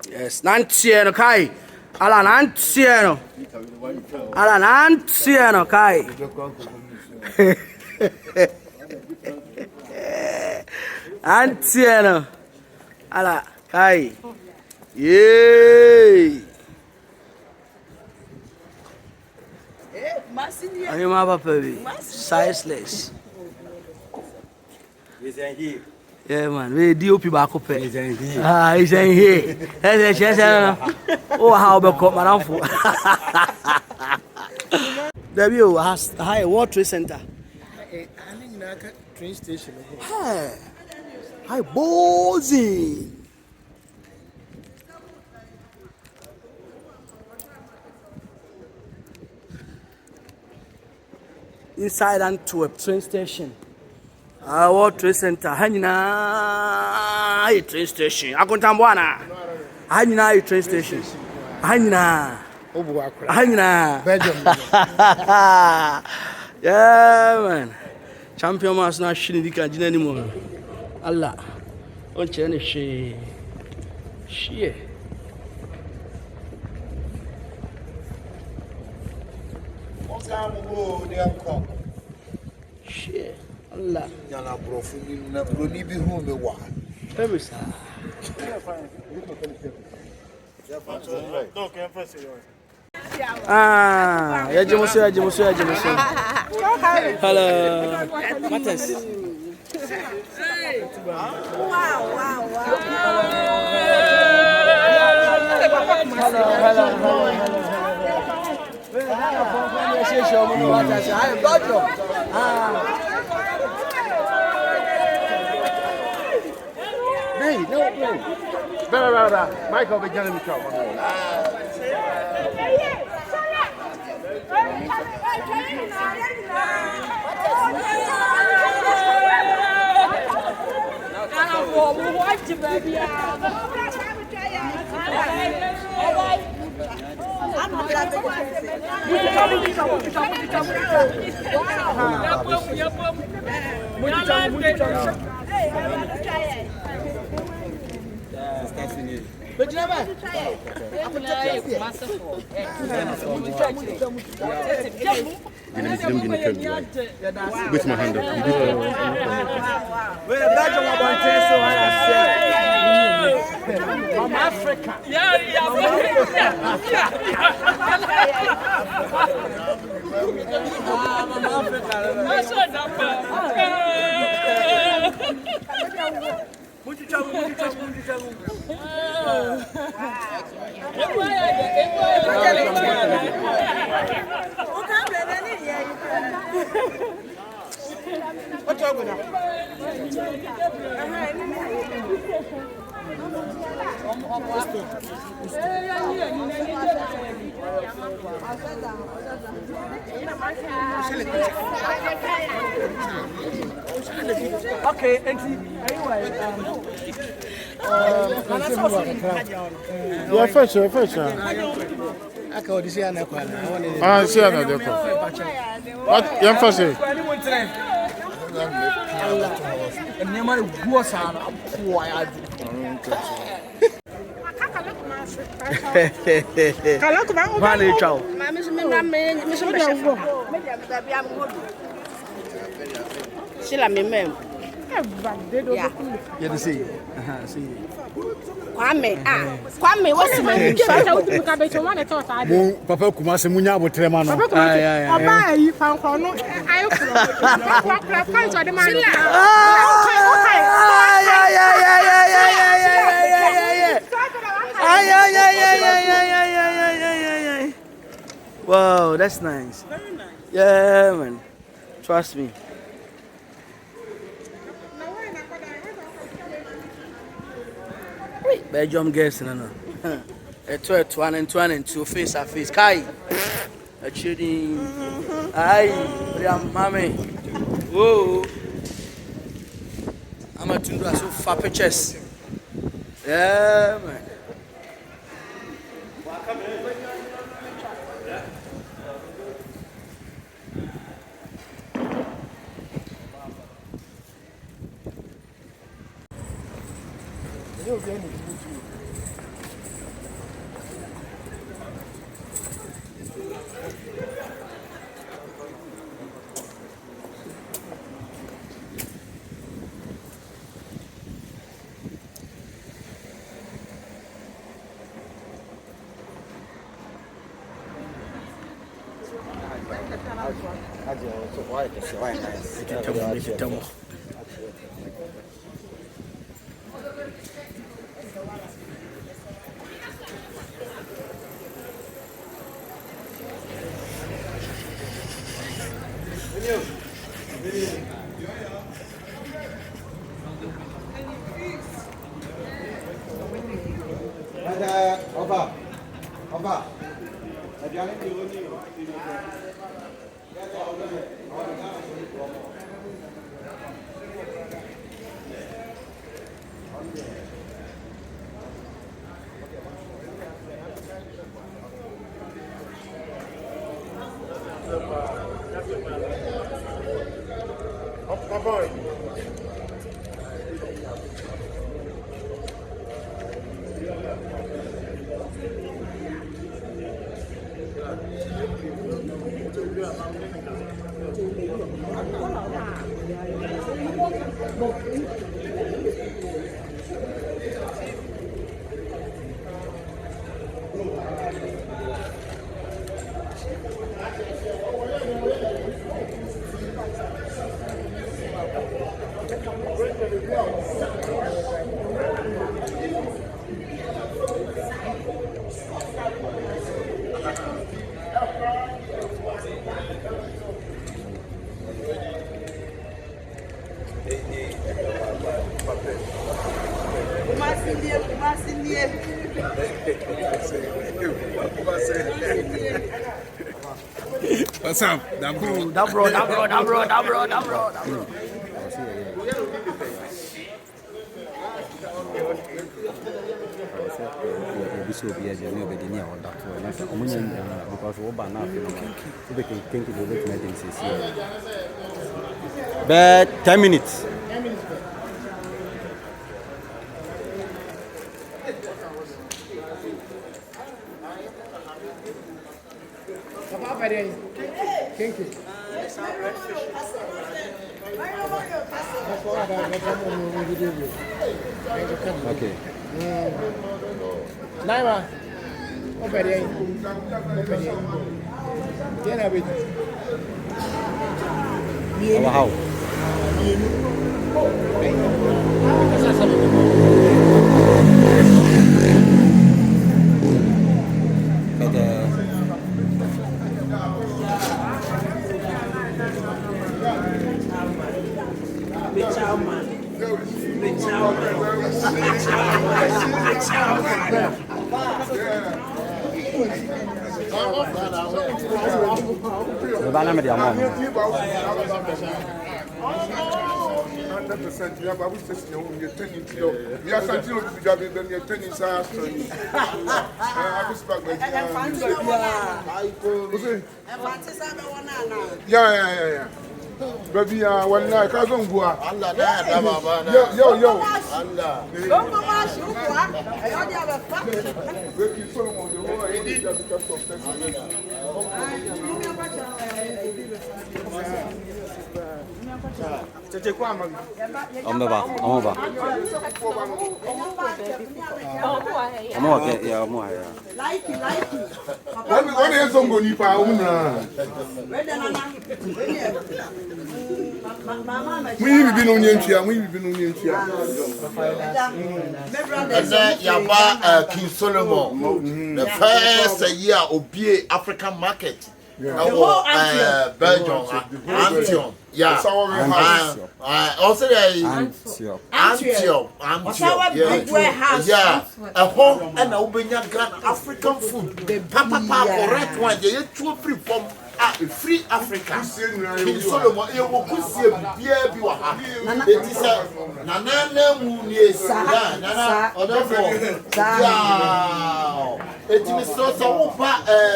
Yes, Nantiano Kai. Ala Nantiano. Ala Nantiano Kai. Nantiano. Ala Kai. Yay. Are you my papa? Sizeless. Yeah, man. We DOP back up. He's in here. Oh, how about cut my uncle? There you has high World Trade Center. Train station. Hi, Bozy. Inside Antwerp train station. World Trade Center. Hanyina train station. Akontambwana. Hanyina train station. Hanyina. Hanyina. Belgium. Yeah, man. Champion must not shilling the can't anymore. Allah. On chain she. Shit. Allah. Yana brofu na broni bi hu me wa. Every sir. Ah, ya jemuso. Hello. Matters. Wow. Hey, no. Michael be telling me trouble. But you never. With my hand up. Well, Belgium about from Africa. What's up with that? Okay, Yeah, first. I can't see an echo. see another. What? Yeah, first. And near my was on. Kwame, what's my name? Papa Kumasi Munya would tremano. Wow, that's nice. Very nice. Yeah, man. Trust me. Belgium girls, no. A 12, 1 and 2 and 2 face to face. Kai. A cheating. Aye, mommy. Whoa. I'm a tundra so far pictures. Yeah, man. What's up? That bro. But 10 minutes. Thank you. Okay. Naima. Open it. How? Yeah. Baby, one night, I don't go. Allah, yo. Allah. Don't go, I only have a fuck. King Solomon, the first year of African market. Belgium, Antioch. Yeah. Also there is Antioch. Yeah. A home and a African food. Papa correct one. They two free from free Africa. King Solomon, you will see a beer be what happened. It is a Nana Moonies. It is so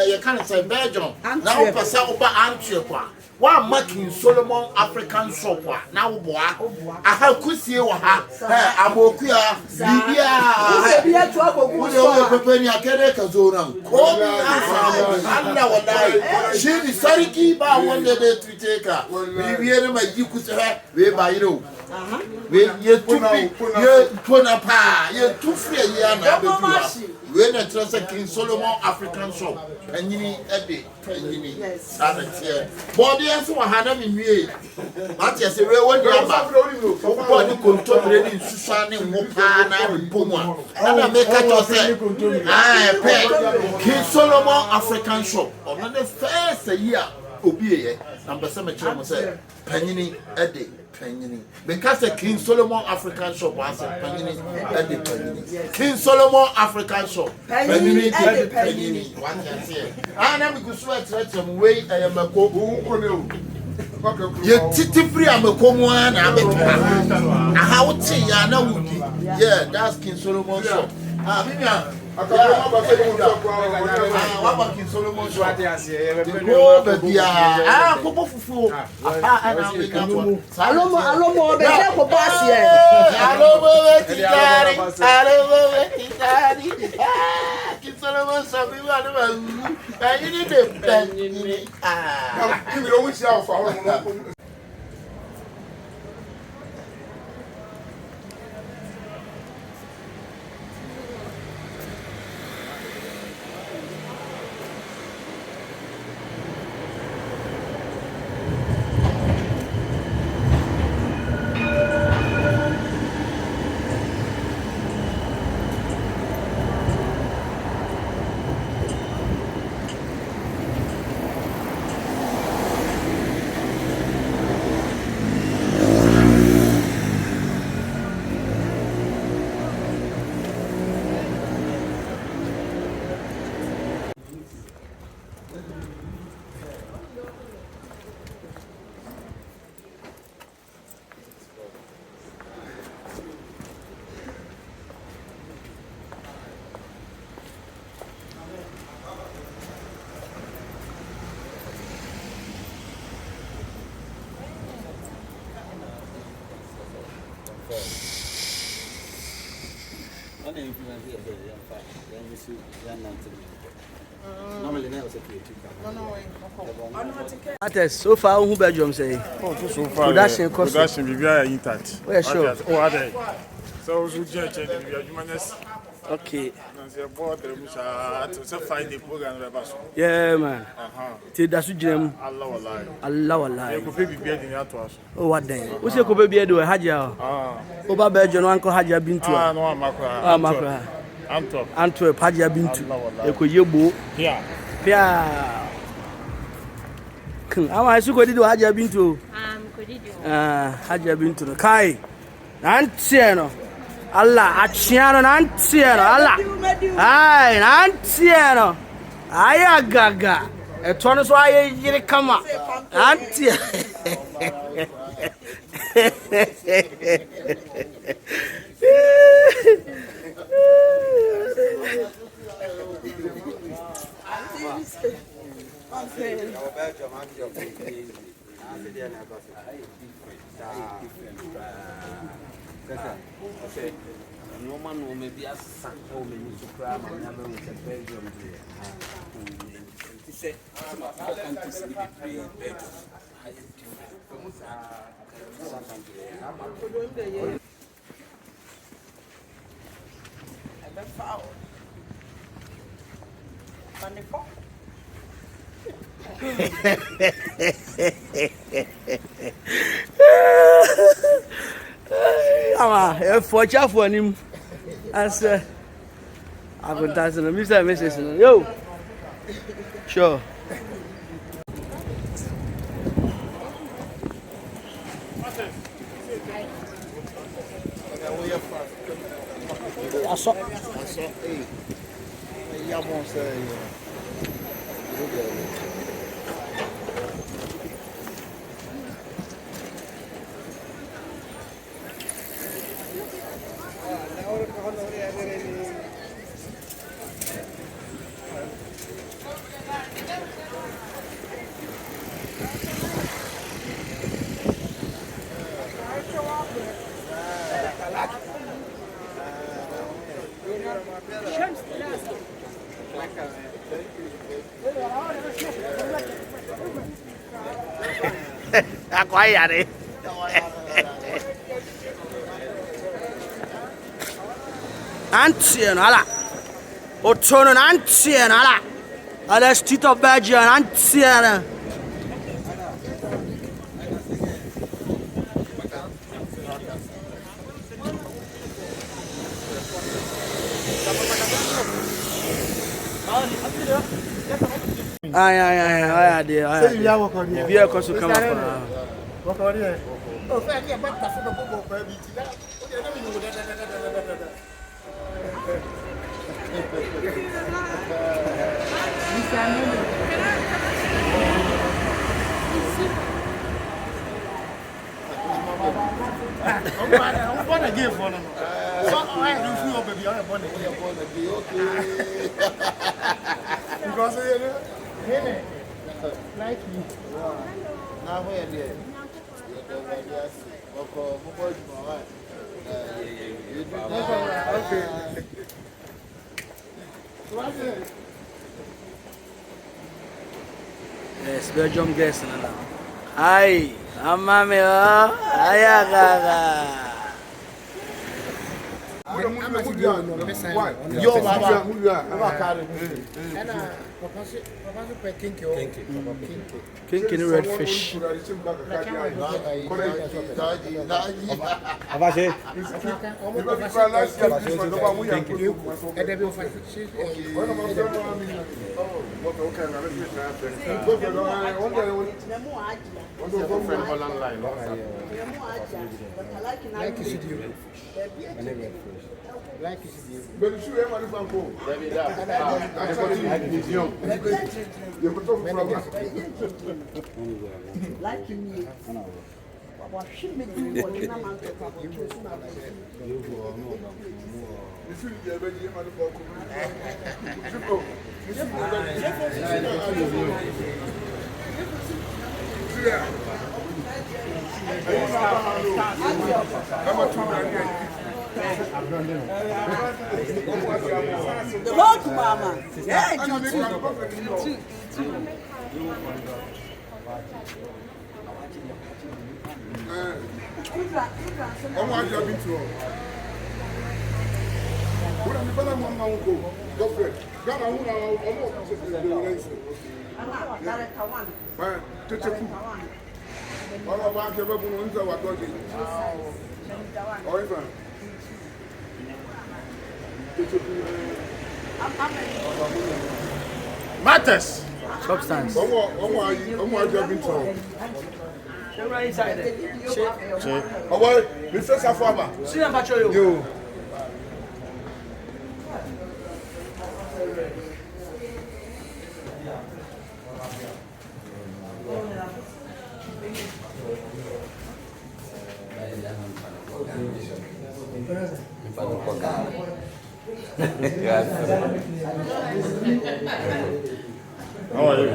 you can't say Belgium. Now pass over Antioch. One marking Solomon African shop now boy. I have kusie wa ha. Amokuya Libya. Ule pepeni akere kazona. Komi anda wadai. She sariki ba one day to take her. Libya ma yikusa we ba you. We ye puna pa ye too free ya na betua. We na trust King Solomon African shop. Enyini ebe enyini sanete. Body enso wa hana mi wie. Mati ase we won ya ba. Ko ni control ready susa ni mopa na bomu. Na make to say pe King Solomon African shop. Ono the first year obi ye. Number 7 chere mo say panyini ede Panyini. Because the King Solomon African shop was a Panyini and the Panyini. King Solomon African shop. Panyini and the Panyini. What can say? And I'm going to sweat some way. I am a coco. You titty free. I'm a common. I'm a how to say I know. Yeah, that's King Solomon shop. What about King Solomon shop? Go baby. Popo fufu. Alomo be se ko boss here. Alomo we titari. King Solomon shop we wa no. You need the pen. Give me the wish out for Artist, so far, who Belgium say? Oh, so far. Production, we are intact. Oh, yeah, sure. Oh, are they? So, we just change the humanist. Okay. To find the program. Yeah, man. Till that's what you Allah wallahi. You could be bearding your toss. Oh, what then? What's your could be do a Haja? Over Belgium, Uncle Haja been to. No, Macra. Antwerp, Haja been to. You could you boo. Yeah. Yeah. I should go to Haja been to. Haja been to the Kai. Anciano. Allah, Aciano, Anciano, Allah. Aye, Anciano. Ayagaga. A tonus why you come up. Auntie. No man will maybe a son or maybe to cry, my number with a Belgium. He said, I can't sleep between beds. For chaff on him, as I could dance in the Mr. Yo, sure. I saw. Why are they? Auntie, ala. Otono, auntie, ala. Ala street of Belgium, auntie. Ay, dear, because you come up. Oh, fair, yeah, but that's not a baby. I'm going to give one. So I do feel baby, I'm going to give okay. Because like you. Now where there? Okay. Yes, Belgium guest. Hi, I'm Mammy. Ayaga. Yo, Baba. Kinky redfish. Avancez. Look, Mama. Yeah, Ọmọ ajá bí tu ọ. Wúlò ní bẹ́lẹ̀ mọ́ máa ń kó gọ́fẹ̀. Ghana ń ra ọmọ òkúta ṣe lè rẹ̀ ṣe. Báyọ̀ tètè kú. Ọlọ́ bá jẹ bẹ́ẹ̀ bùnú oúnjẹ wà tọ́jú. Ọ̀rẹ́ fà. Tètè kú. Matters. Substance. Ọmọ ajá bí tu ọ. Ọwọ́ mi fẹ́ sáfọ́ àbá. Yóò. How are you?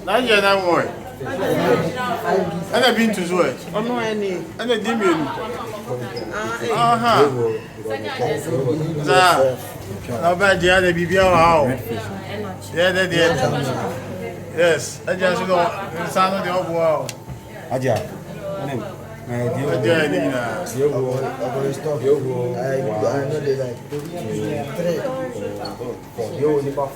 Not yet, that one. And I've been to Zoe. Oh, no, any. And I didn't mean. How bad the other BBL? How? Yeah, that did. Yes, I just know the sound of the old wow. Aja. I know they like 3, 4. You only 4.